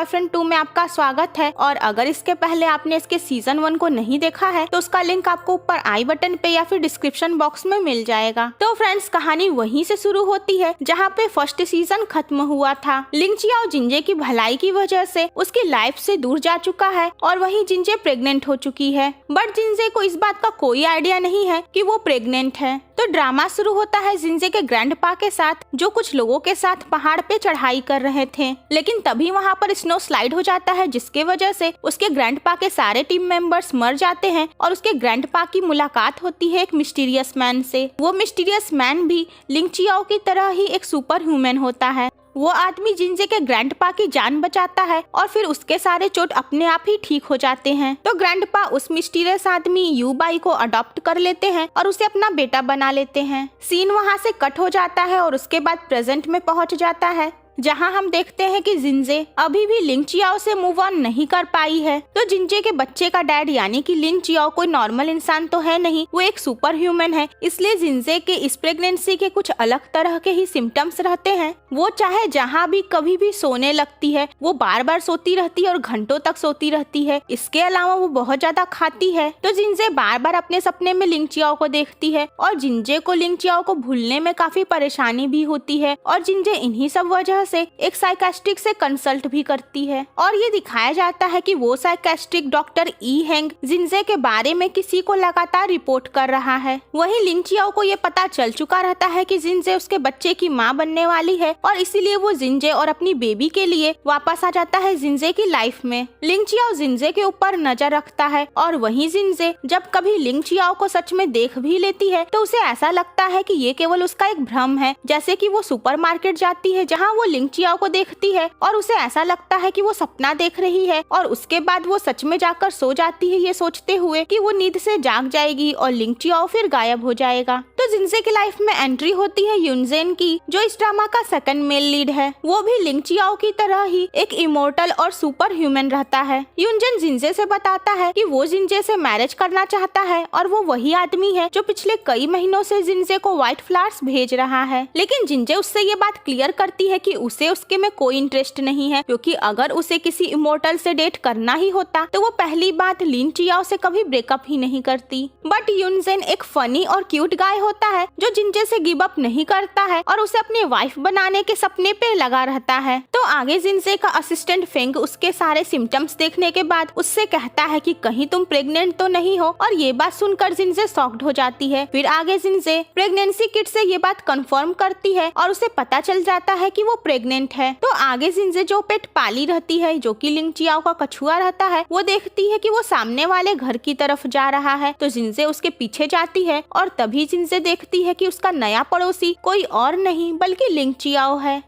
Boyfriend 2 में आपका स्वागत है। और अगर इसके पहले आपने इसके सीजन 1 को नहीं देखा है तो उसका लिंक आपको ऊपर आई बटन पे या फिर डिस्क्रिप्शन बॉक्स में मिल जाएगा। तो फ्रेंड्स, कहानी वहीं से शुरू होती है जहाँ पे फर्स्ट सीजन खत्म हुआ था। लिंग चियाओ जिंजे की भलाई की वजह से उसकी लाइफ से दूर जा चुका है और वहीं जिंजे प्रेग्नेंट हो चुकी है। बट जिंजे को इस बात का कोई आइडिया नहीं है कि वो प्रेग्नेंट है। तो ड्रामा शुरू होता है जिंजे के ग्रैंडपा के साथ, जो कुछ लोगों के साथ पहाड़ पे चढ़ाई कर रहे थे। लेकिन तभी वहाँ पर स्नो स्लाइड हो जाता है, जिसके वजह से उसके ग्रैंडपा के सारे टीम मेंबर्स मर जाते हैं और उसके ग्रैंडपा की मुलाकात होती है एक मिस्टीरियस मैन से। वो मिस्टीरियस मैन भी लिंग चियाओ की तरह ही एक सुपर ह्यूमन होता है। वो आदमी जिंजे के ग्रैंडपा की जान बचाता है और फिर उसके सारे चोट अपने आप ही ठीक हो जाते हैं। तो ग्रैंडपा उस मिस्टीरियस आदमी यू बाई को अडॉप्ट कर लेते हैं और उसे अपना बेटा बना लेते हैं। सीन वहाँ से कट हो जाता है और उसके बाद प्रेजेंट में पहुँच जाता है, जहां हम देखते हैं कि जिंजे अभी भी लिंग चियाओ से मूव ऑन नहीं कर पाई है। तो जिंजे के बच्चे का डैड यानी कि लिंग चियाओ कोई नॉर्मल इंसान तो है नहीं, वो एक सुपर ह्यूमन है। इसलिए जिंजे के इस प्रेगनेंसी के कुछ अलग तरह के ही सिम्टम्स रहते हैं। वो चाहे जहां भी कभी भी सोने लगती है, वो बार बार सोती रहती है और घंटों तक सोती रहती है। इसके अलावा वो बहुत ज्यादा खाती है। तो जिंजे बार बार अपने सपने में लिंग चियाओ को देखती है और जिंजे को लिंग चियाओ को भूलने में काफी परेशानी भी होती है। और जिंजे इन्हीं सब वजह से एक साइकास्ट्रिक से कंसल्ट भी करती है और ये दिखाया जाता है कि वो साइकास्ट्रिक डॉक्टर ई हैंग जिंजे के बारे में किसी को लगातार रिपोर्ट कर रहा है। वहीं लिंग चियाओ को ये पता चल चुका रहता है कि जिंजे उसके बच्चे की मां बनने वाली है और इसीलिए वो जिंजे और अपनी बेबी के लिए वापस आ जाता है जिंजे की लाइफ में। लिंग चियाओ जिंजे के ऊपर नजर रखता है और वहीं जिंजे जब कभी लिंग चियाओ को सच में देख भी लेती है तो उसे ऐसा लगता है कि ये केवल उसका एक भ्रम है। जैसे कि वो सुपरमार्केट जाती है जहाँ वो लिंग चियाओ को देखती है और उसे ऐसा लगता है कि वो सपना देख रही है और उसके बाद वो सच में जाकर सो जाती है, ये सोचते हुए कि वो नींद से जाग जाएगी और लिंग चियाओ फिर गायब हो जाएगा। तो जिंजे की लाइफ में एंट्री होती है युनजेन की, जो इस ड्रामा का सेकंड मेल लीड है। वो भी लिंग चियाओ की तरह ही एक इमोर्टल और सुपर ह्यूमन रहता है। युनजेन जिंजे से बताता है कि वो जिंजे से मैरिज करना चाहता है और वो वही आदमी है जो पिछले कई महीनों से जिंजे को व्हाइट फ्लावर्स भेज रहा है। लेकिन जिंजे उससे ये बात क्लियर करती है कि उसे उसके में कोई इंटरेस्ट नहीं है, क्योंकि अगर उसे किसी इमोर्टल से डेट करना ही होता तो वो पहली बात लिंग चियाओ से कभी ब्रेकअप ही नहीं करती। बट युनजेन एक फनी और क्यूट गाय होता है जो जिंजे से गिव अप नहीं करता है और उसे अपनी वाइफ बनाने के सपने पे लगा रहता है। तो आगे जिंजे का असिस्टेंट फेंग उसके सारे सिम्टम्स देखने के बाद उससे कहता है कि कहीं तुम प्रेग्नेंट तो नहीं हो, और ये बात सुनकर जिंजे शॉक्ड हो जाती है। फिर आगे जिंजे प्रेगनेंसी किट से ये बात कंफर्म करती है और उसे पता चल जाता है कि वो प्रेग्नेंट है। तो आगे जिंजे जो पेट पाली रहती है, जो कि लिंग चियाओ का कछुआ रहता है, वो देखती है कि वो सामने वाले घर की तरफ जा रहा है। तो जिंजे उसके पीछे जाती है और तभी जिंजे देखती है कि उसका नया पड़ोसी कोई और नहीं बल्कि लिंग चियाओ है।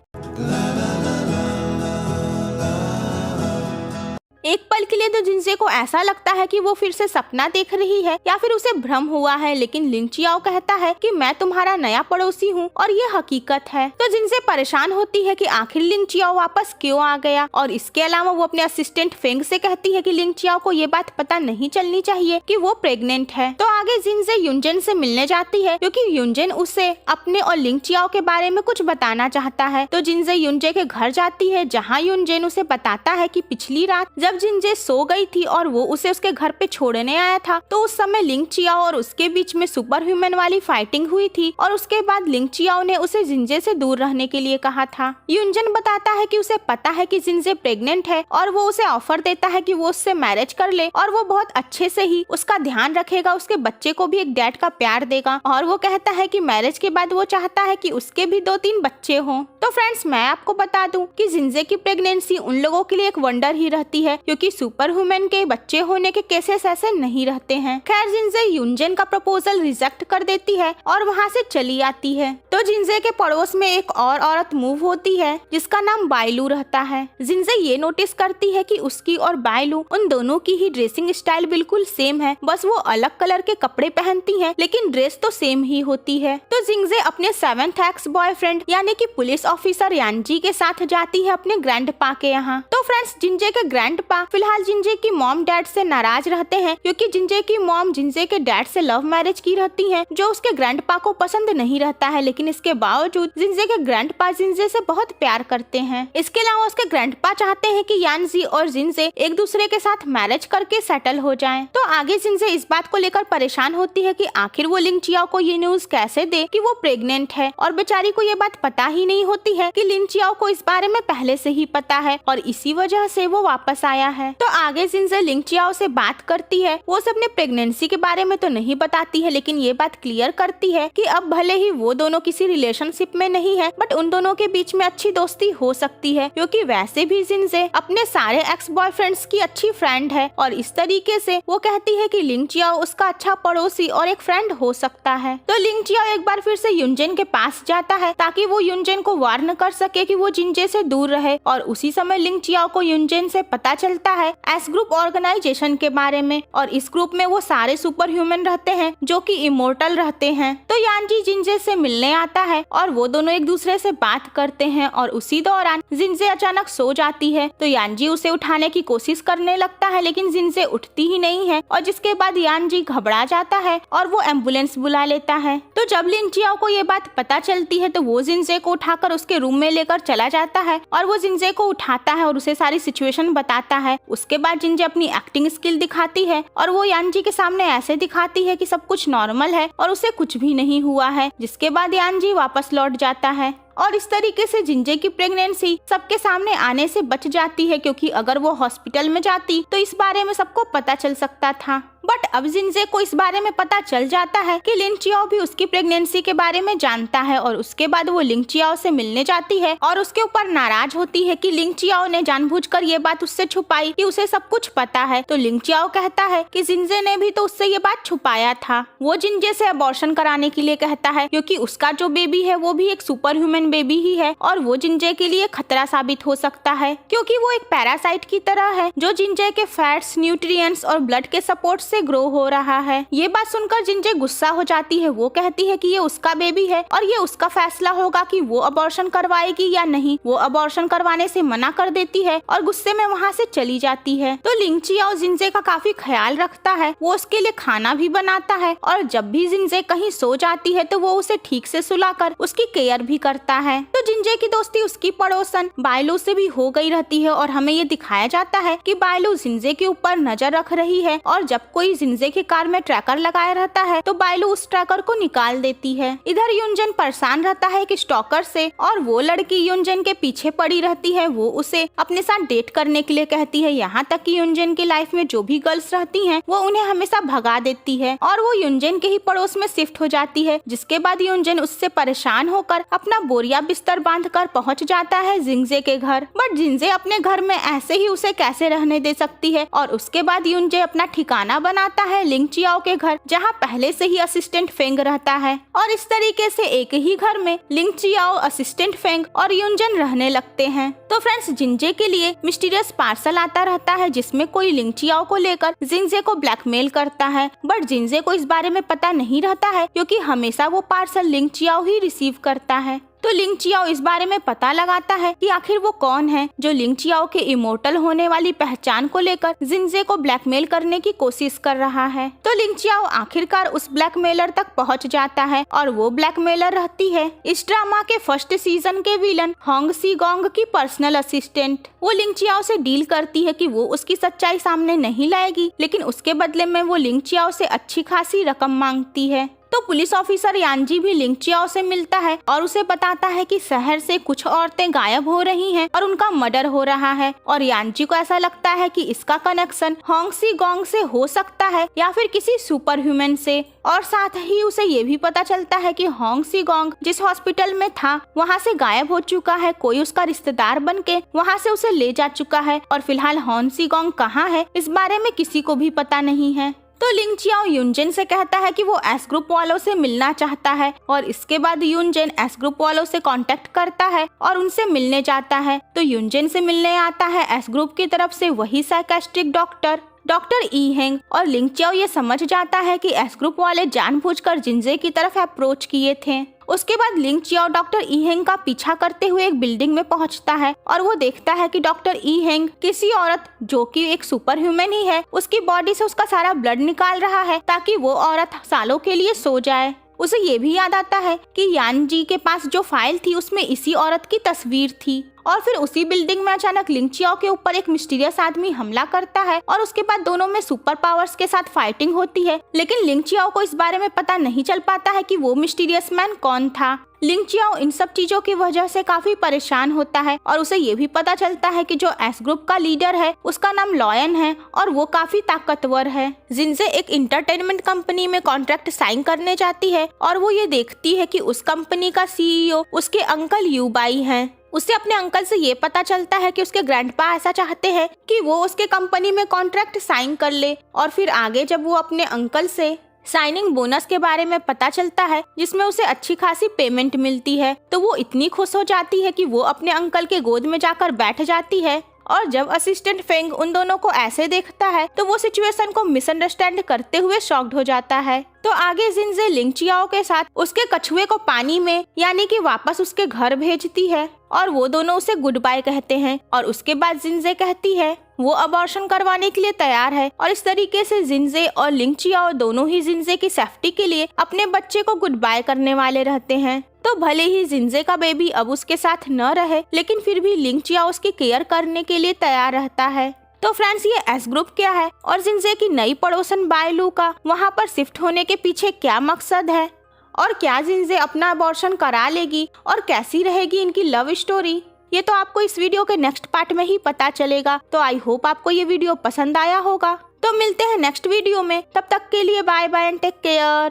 एक पल के लिए तो जिंजे को ऐसा लगता है कि वो फिर से सपना देख रही है या फिर उसे भ्रम हुआ है, लेकिन लिंग चियाओ कहता है कि मैं तुम्हारा नया पड़ोसी हूँ और ये हकीकत है। तो जिनसे परेशान होती है कि आखिर लिंग चियाओ वापस क्यों आ गया, और इसके अलावा वो अपने असिस्टेंट फेंग से कहती है कि लिंग चियाओ को ये बात पता नहीं चलनी चाहिए कि वो प्रेग्नेंट है। तो आगे जिनसे युनजेन से मिलने जाती है क्योंकि युनजेन उसे अपने और लिंग चियाओ के बारे में कुछ बताना चाहता है। तो जिनसे युनजे के घर जाती है जहाँ युनजेन उसे बताता है कि पिछली रात जब जिंजे सो गई थी और वो उसे उसके घर पे छोड़ने आया था, तो उस समय लिंग चियाओ और उसके बीच में सुपर ह्यूमन वाली फाइटिंग हुई थी और उसके बाद लिंग चियाओ ने उसे जिंजे से दूर रहने के लिए कहा था। युनजेन बताता है कि उसे पता है कि जिंजे प्रेग्नेंट है और वो उसे ऑफर देता है कि वो उससे मैरिज कर ले और वो बहुत अच्छे से ही उसका ध्यान रखेगा, उसके बच्चे को भी एक डैड का प्यार देगा। और वो कहता है कि मैरिज के बाद वो चाहता है कि उसके भी 2-3 बच्चे हों। तो फ्रेंड्स, मैं आपको बता दूं कि जिंजे की प्रेगनेंसी उन लोगों के लिए एक वंडर ही रहती है, क्योंकि सुपर ह्यूमन के बच्चे होने के केसेस ऐसे नहीं रहते हैं। खैर, जिंजे युनजेन का प्रपोजल रिजेक्ट कर देती है और वहाँ से चली आती है। तो जिंजे के पड़ोस में एक और औरत मूव होती है जिसका नाम बायलू रहता है। जिंजे ये नोटिस करती है कि उसकी और बायलू उन दोनों की ही ड्रेसिंग स्टाइल बिल्कुल सेम है, बस वो अलग कलर के कपड़े पहनती हैं, लेकिन ड्रेस तो सेम ही होती है। तो जिंजे अपने 7th एक्स बॉयफ्रेंड यानी कि पुलिस ऑफिसर यानजी के साथ जाती है अपने ग्रैंडपा के यहाँ। तो फ्रेंड्स, जिंजे के ग्रैंडपा फिलहाल जिंजे की मॉम डैड से नाराज रहते हैं क्योंकि जिंजे की मॉम जिंजे के डैड से लव मैरिज की रहती हैं, जो उसके ग्रैंडपा को पसंद नहीं रहता है। लेकिन इसके बावजूद जिंजे के ग्रैंडपा जिंजे से बहुत प्यार करते हैं। इसके अलावा उसके ग्रैंडपा चाहते हैं कि यानजी और जिंजे एक दूसरे के साथ मैरिज करके सेटल हो जाएं। तो आगे जिंजे इस बात को लेकर परेशान होती है कि आखिर वो लिन चियाओ को ये न्यूज कैसे दे कि वो प्रेग्नेंट है, और बेचारी को ये बात पता ही नहीं होती है कि लिन चियाओ को इस बारे में पहले से ही पता है और इसी वजह से वो वापस आया है। तो आगे जिंजे लिन चियाओ से बात करती है। वो अपने प्रेगनेंसी के बारे में तो नहीं बताती है, लेकिन ये बात क्लियर करती है कि अब भले ही वो दोनों किसी रिलेशनशिप में नहीं है, बट उन दोनों के बीच में अच्छी दोस्ती हो सकती है, क्योंकि वैसे भी जिंजे अपने सारे एक्स बॉयफ्रेंड्स की अच्छी फ्रेंड है। और इस तरीके से वो कहती है कि लिन चियाओ उसका अच्छा पड़ोसी और एक फ्रेंड हो सकता है। तो लिन चियाओ एक बार फिर से युनजेन के पास जाता है ताकि वो युनजेन को वार्न कर सके कि वो जिंजे से दूर रहे। और उसी समय लिन चियाओ को युनजेन से पता चलता है एस ग्रुप ऑर्गेनाइजेशन के बारे में, और इस ग्रुप में वो सारे सुपर ह्यूमन रहते हैं जो कि इमोर्टल रहते हैं। तो यानजी जिंजे से मिलने आता है और वो दोनों एक दूसरे से बात करते हैं। और उसी दौरान जिंजे अचानक सो जाती है, तो यानजी उसे उठाने की कोशिश करने लगता है, लेकिन जिंजे उठती ही नहीं है। और जिसके बाद यानजी घबरा जाता है और वो एम्बुलेंस बुला लेता है। तो जब लिन चियाओ को ये बात पता चलती है तो वो जिंजे को उठाकर उसके रूम में लेकर चला जाता है और वो जिंजे को उठाता है और उसे सारी सिचुएशन बताता है। उसके बाद जिंजे अपनी एक्टिंग स्किल दिखाती है और वो यानजी के सामने ऐसे दिखाती है कि सब कुछ नॉर्मल है और उसे कुछ भी नहीं हुआ है। जिसके बाद यानजी वापस लौट जाता है और इस तरीके से जिंजे की प्रेगनेंसी सबके सामने आने से बच जाती है, क्योंकि अगर वो हॉस्पिटल में जाती तो इस बारे में सबको पता चल सकता था। बट अब जिंजे को इस बारे में पता चल जाता है कि लिन चियाओ भी उसकी प्रेगनेंसी के बारे में जानता है। और उसके बाद वो लिन चियाओ से मिलने जाती है और उसके ऊपर नाराज होती है कि लिन चियाओ ने जानबूझकर ये बात उससे छुपाई कि उसे सब कुछ पता है। तो लिन चियाओ कहता है कि जिंजे ने भी तो उससे ये बात छुपाया था। वो जिंजे से अबॉर्शन कराने के लिए कहता है, क्योंकि उसका जो बेबी है वो भी एक सुपर ह्यूमन बेबी ही है और वो जिंजे के लिए खतरा साबित हो सकता है, क्योंकि वो एक पैरासाइट की तरह है जो जिंजे के फैट्स, न्यूट्रिएंट्स और ब्लड के सपोर्ट से ग्रो हो रहा है। ये बात सुनकर जिंजे गुस्सा हो जाती है। वो कहती है कि ये उसका बेबी है और ये उसका फैसला होगा कि वो अबॉर्शन करवाएगी या नहीं। वो अबॉर्शन करवाने से मना कर देती है और गुस्से में वहाँ से चली जाती है। तो लिन चियाओ जिंजे का काफी ख्याल रखता है। वो उसके लिए खाना भी बनाता है और जब भी जिंजे कहीं सो जाती है तो वो उसे ठीक से सुलाकर उसकी केयर भी करता है। तो जिंजे की दोस्ती उसकी पड़ोसन बायलू से भी हो गई रहती है और हमें ये दिखाया जाता है कि बायलू जिंजे के ऊपर नजर रख रही है और जब कोई जिंजे की कार में ट्रैकर लगाया रहता है तो बायलू उस ट्रैकर को निकाल देती है। इधर युनजेन परेशान रहता है कि स्टॉकर से और वो लड़की युनजेन के पीछे पड़ी रहती है। वो उसे अपने साथ डेट करने के लिए कहती है, यहाँ तक कि युनजेन की लाइफ में जो भी गर्ल्स रहती हैं वो उन्हें हमेशा भगा देती है और वो युनजेन के ही पड़ोस में शिफ्ट हो जाती है। जिसके बाद युनजेन उससे परेशान होकर अपना बोरिया बिस्तर बांधकर पहुंच जाता है जिंजे के घर। बट जिंजे अपने घर में ऐसे ही उसे कैसे रहने दे सकती है। और उसके बाद युनजे अपना ठिकाना बनाता है लिन चियाओ के घर, जहां पहले से ही असिस्टेंट फेंग रहता है। और इस तरीके से एक ही घर में लिन चियाओ, असिस्टेंट फेंग और युनजेन रहने लगते हैं। तो फ्रेंड्स, जिंजे के लिए मिस्टीरियस पार्सल आता रहता है जिसमें कोई लिन चियाओ को लेकर जिंजे को ब्लैकमेल करता है। बट जिंजे को इस बारे में पता नहीं रहता है, क्योंकि हमेशा वो पार्सल लिन चियाओ ही रिसीव करता है। तो लिन चियाओ इस बारे में पता लगाता है कि आखिर वो कौन है जो लिन चियाओ के इमोर्टल होने वाली पहचान को लेकर जिंजे को ब्लैकमेल करने की कोशिश कर रहा है। तो लिन चियाओ आखिरकार उस ब्लैकमेलर तक पहुंच जाता है और वो ब्लैकमेलर रहती है इस ड्रामा के फर्स्ट सीजन के विलन होंग सी गोंग की पर्सनल असिस्टेंट। वो लिन चियाओ से डील करती है कि वो उसकी सच्चाई सामने नहीं लाएगी, लेकिन उसके बदले में वो लिन चियाओ से अच्छी खासी रकम मांगती है। तो पुलिस ऑफिसर यानजी भी लिन चियाओ से मिलता है और उसे बताता है कि शहर से कुछ औरतें गायब हो रही हैं और उनका मर्डर हो रहा है। और यानजी को ऐसा लगता है कि इसका कनेक्शन होंग सी गोंग से हो सकता है या फिर किसी सुपर ह्यूमन से। और साथ ही उसे ये भी पता चलता है कि होंग सी गोंग जिस हॉस्पिटल में था वहाँ से गायब हो चुका है। कोई उसका रिश्तेदार बन के वहाँ से उसे ले जा चुका है और फिलहाल होंग सी गोंग कहाँ है इस बारे में किसी को भी पता नहीं है। तो लिन चियाओ युनजेन से कहता है कि वो एस ग्रुप वालों से मिलना चाहता है और इसके बाद युनजेन एस ग्रुप वालों से कांटेक्ट करता है और उनसे मिलने जाता है। तो युनजेन से मिलने आता है एस ग्रुप की तरफ से वही साइकेट्रिक डॉक्टर ई हेंग। और लिन चियाओ ये समझ जाता है कि एस ग्रुप वाले जानबूझकर जिंजे की तरफ अप्रोच किए थे। उसके बाद लिंग चियाओ डॉक्टर ई हेंग का पीछा करते हुए एक बिल्डिंग में पहुंचता है और वो देखता है कि डॉक्टर ई हेंग किसी औरत जो कि एक सुपर ह्यूमन ही है उसकी बॉडी से उसका सारा ब्लड निकाल रहा है ताकि वो औरत सालों के लिए सो जाए। उसे ये भी याद आता है कि यान जी के पास जो फाइल थी उसमें इसी औरत की तस्वीर थी। और फिर उसी बिल्डिंग में अचानक लिंग चियाओ के ऊपर एक मिस्टीरियस आदमी हमला करता है और उसके बाद दोनों में सुपर पावर्स के साथ फाइटिंग होती है, लेकिन लिंग चियाओ को इस बारे में पता नहीं चल पाता है कि वो मिस्टीरियस मैन कौन था। लिंग चियाओ इन सब चीजों की वजह से काफी परेशान होता है और उसे ये भी पता चलता है कि जो एस ग्रुप का लीडर है उसका नाम लॉयन है और वो काफी ताकतवर है। जिनसे एक इंटरटेनमेंट कंपनी में कॉन्ट्रैक्ट साइन करने जाती है और वो ये देखती है कि उस कंपनी का सीईओ उसके अंकल यूबाई हैं। उसे अपने अंकल से ये पता चलता है कि उसके ग्रैंडपा ऐसा चाहते हैं कि वो उसके कंपनी में कॉन्ट्रैक्ट साइन कर ले और फिर आगे जब वो अपने अंकल से साइनिंग बोनस के बारे में पता चलता है जिसमें उसे अच्छी खासी पेमेंट मिलती है तो वो इतनी खुश हो जाती है कि वो अपने अंकल के गोद में जाकर बैठ जाती है। और जब असिस्टेंट फेंग उन दोनों को ऐसे देखता है तो वो सिचुएशन को मिसअंडरस्टैंड करते हुए शॉक्ड हो जाता है। तो आगे जिनजे लिंग चियाओ के साथ उसके कछुए को पानी में यानी कि वापस उसके घर भेजती है और वो दोनों उसे गुड बाय कहते हैं और उसके बाद जिनजे कहती है वो अबॉर्शन करवाने के लिए तैयार है और इस तरीके से जिनजे और लिंग चियाओ दोनों ही जिनजे की सेफ्टी के लिए अपने बच्चे को गुड बाय करने वाले रहते हैं। तो भले ही जिनजे का बेबी अब उसके साथ न रहे लेकिन फिर भी लिंग चियाओ उसकी केयर करने के लिए तैयार रहता है। तो फ्रेंड्स ये एस ग्रुप क्या है और जिनजे की नई पड़ोसन बायलू का वहाँ पर शिफ्ट होने के पीछे क्या मकसद है और क्या जिनजे अपना अबॉर्शन करा लेगी और कैसी रहेगी इनकी लव स्टोरी, ये तो आपको इस वीडियो के नेक्स्ट पार्ट में ही पता चलेगा। तो आई होप आपको ये वीडियो पसंद आया होगा। तो मिलते हैं नेक्स्ट वीडियो में, तब तक के लिए bye bye and take care.